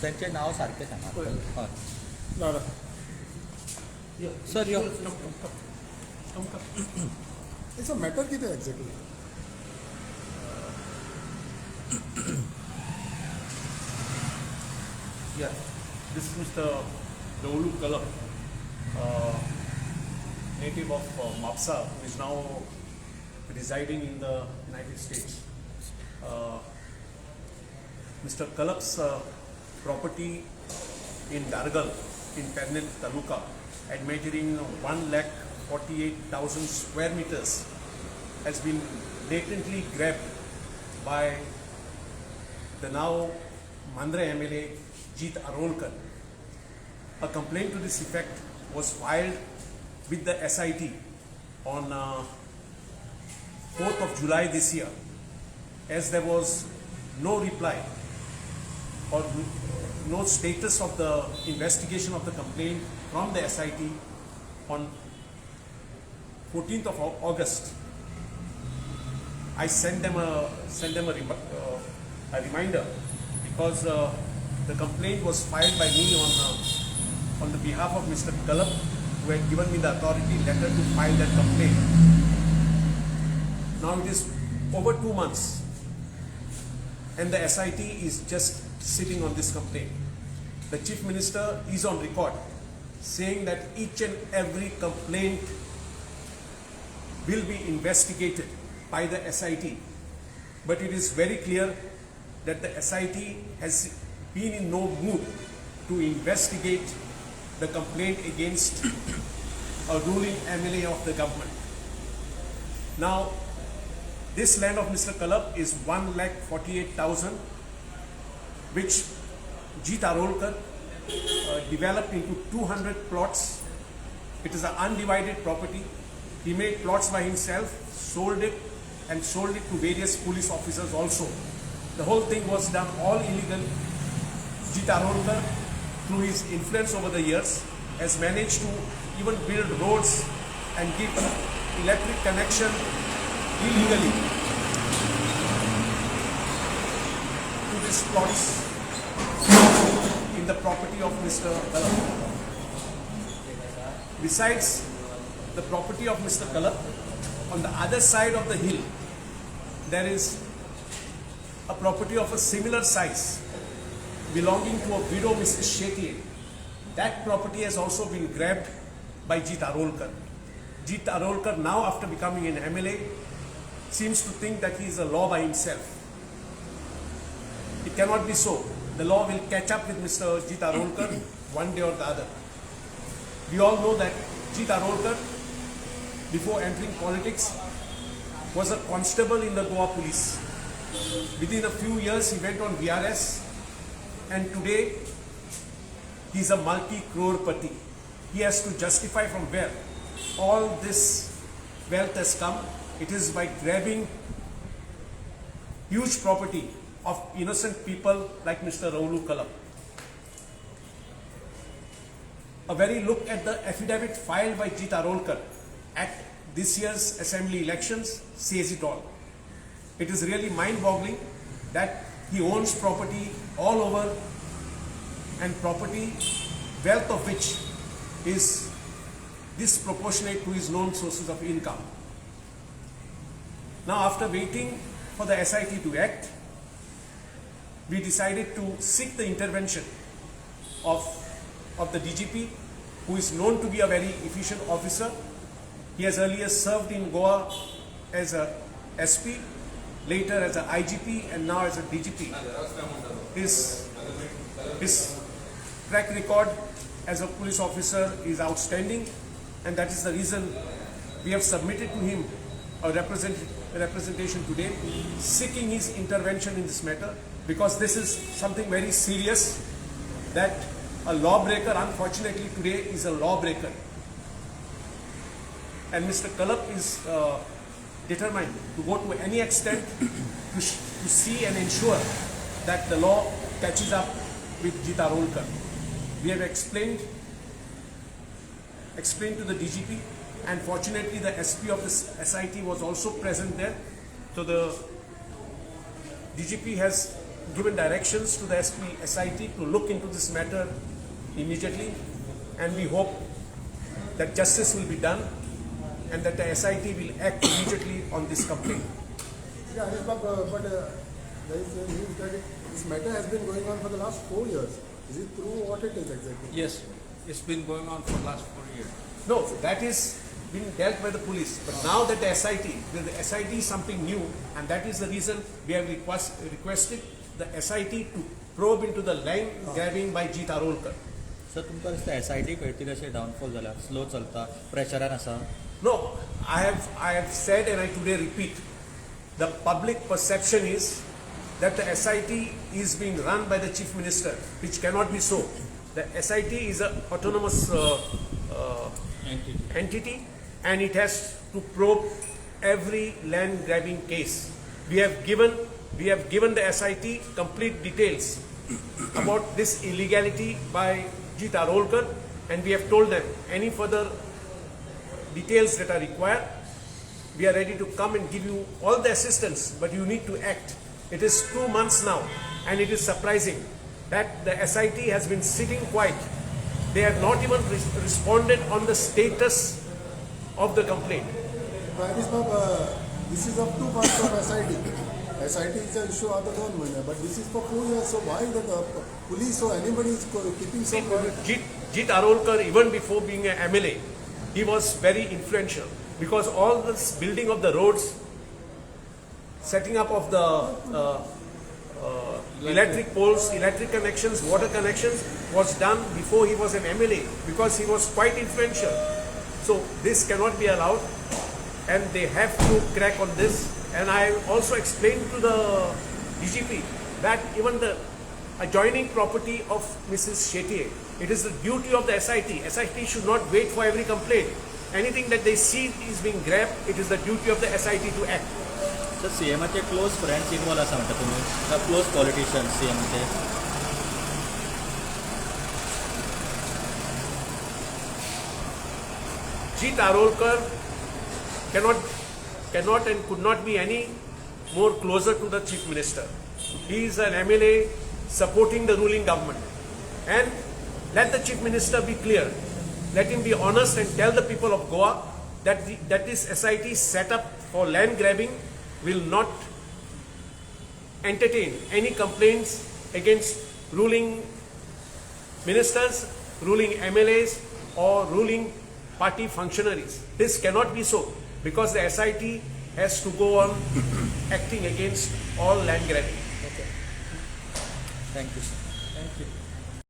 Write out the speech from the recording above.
त्यांचे नाव सारखे सांगा. सर यो It's a matter किती exactly? Yeah, this is Mr. Goan, native of Mapusa, who is now residing in the United States. Mr. Kalap's property in Dargal, in Panaji Taluka, at measuring 1,48,000 square meters, has been blatantly grabbed by the now Mandra MLA Jeet Arolkar. A complaint to this effect was filed with the SIT on 4th of July this year, as there was no reply or no status of the investigation of the complaint from the SIT on 14th of August. I sent them a reminder because the complaint was filed by me on the behalf of Mr. Kalap, who had given me the authority letter to file that complaint. Now it is over 2 months and the SIT is just sitting on this complaint. The Chief Minister is on record saying that each and every complaint will be investigated by the SIT. But it is very clear that the SIT has been in no mood to investigate the complaint against a ruling MLA of the government. Now, this land of Mr. Kalap is 1,48,000, which Jeet Arolkar developed into 200 plots. It is an undivided property. He made plots by himself, sold it to various police officers also. The whole thing was done all illegal. Jeet Arolkar, through his influence over the years, has managed to even build roads and give electric connection illegally to these plots in the property of Mr. Kalap. Besides the property of Mr. Kalap, on the other side of the hill, there is a property of a similar size belonging to a widow, Mrs. Shetty. That property has also been grabbed by Jeet Arolkar. Jeet Arolkar, now after becoming an MLA, seems to think that he is a law by himself. It cannot be so. The law will catch up with Mr. Jeet Arolkar one day or the other. We all know that Jeet Arolkar, before entering politics, was a constable in the Goa police. Within a few years, he went on VRS, and today he is a multi-crore-pati. He has to justify from where all this wealth has come. It is by grabbing huge property of innocent people like Mr. Raulu Kalap. A very look at the affidavit filed by Jeet Arolkar at this year's assembly elections says it all. It is really mind-boggling that he owns property all over, and property, wealth of which is disproportionate to his known sources of income. Now, after waiting for the SIT to act, we decided to seek the intervention of the DGP, who is known to be a very efficient officer. He has earlier served in Goa as a SP, later as a IGP, and now as a DGP. His track record as a police officer is outstanding, and that is the reason we have submitted to him a representation today seeking his intervention in this matter, because this is something very serious, that a lawbreaker, unfortunately today, is a lawbreaker. And Mr. Kalap is determined to go to any extent to see and ensure that the law catches up with Jeet Arolkar. We have explained to the DGP, and fortunately the SP of the SIT was also present there. So the DGP has given directions to the SIT to look into this matter immediately, and we hope that justice will be done and that the SIT will act immediately on this complaint. Yeah, but there is a news that this matter has been going on for the last 4 years. Is it true? What it is exactly? Yes, it's been going on for the last 4 years. No, that is being dealt by the police. But now that the SIT is something new, and that is the reason we have requested the SIT to probe into the land grabbing by Jeet Arolkar. Sir तुमकां दिसता SIT कळटी कशें डावनफॉल जाला slow चलता प्रेशरान आसा No, I have said and I today repeat, the public perception is that the SIT is being run by the Chief Minister, which cannot be so. The SIT is an autonomous entity, and it has to probe every land grabbing case. We have given the SIT complete details about this illegality by Jeet Arolkar, and we have told them any further details that are required, we are ready to come and give you all the assistance, but you need to act. It is 2 months now, and it is surprising that the SIT has been sitting quiet. They have not even responded on the status of the complaint. This is up to months of SIT. SIT is an issue of the government, but this is for 4 years. So why the police or anybody is keeping some? Jeet Arolkar, even before being an MLA, he was very influential because all this building of the roads, setting up of the electric poles, electric connections, water connections was done before he was an MLA because he was quite influential. So this cannot be allowed, and they have to crack on this. And I also explained to the DGP that even the adjoining property of Mrs. Shetty, it is the duty of the SIT. SIT should not wait for every complaint. Anything that they see is being grabbed, it is the duty of the SIT to act. Sir CMचे close friends involve आसा म्हणटा तुमी close politicians CMचे Jeet Arolkar cannot and could not be any more closer to the Chief Minister. He is an MLA supporting the ruling government. And let the Chief Minister be clear. Let him be honest and tell the people of Goa that this SIT set up for land grabbing will not entertain any complaints against ruling ministers, ruling MLAs or ruling party functionaries. This cannot be so because the SIT has to go on acting against all land grabbing. Thank you, sir. Thank you.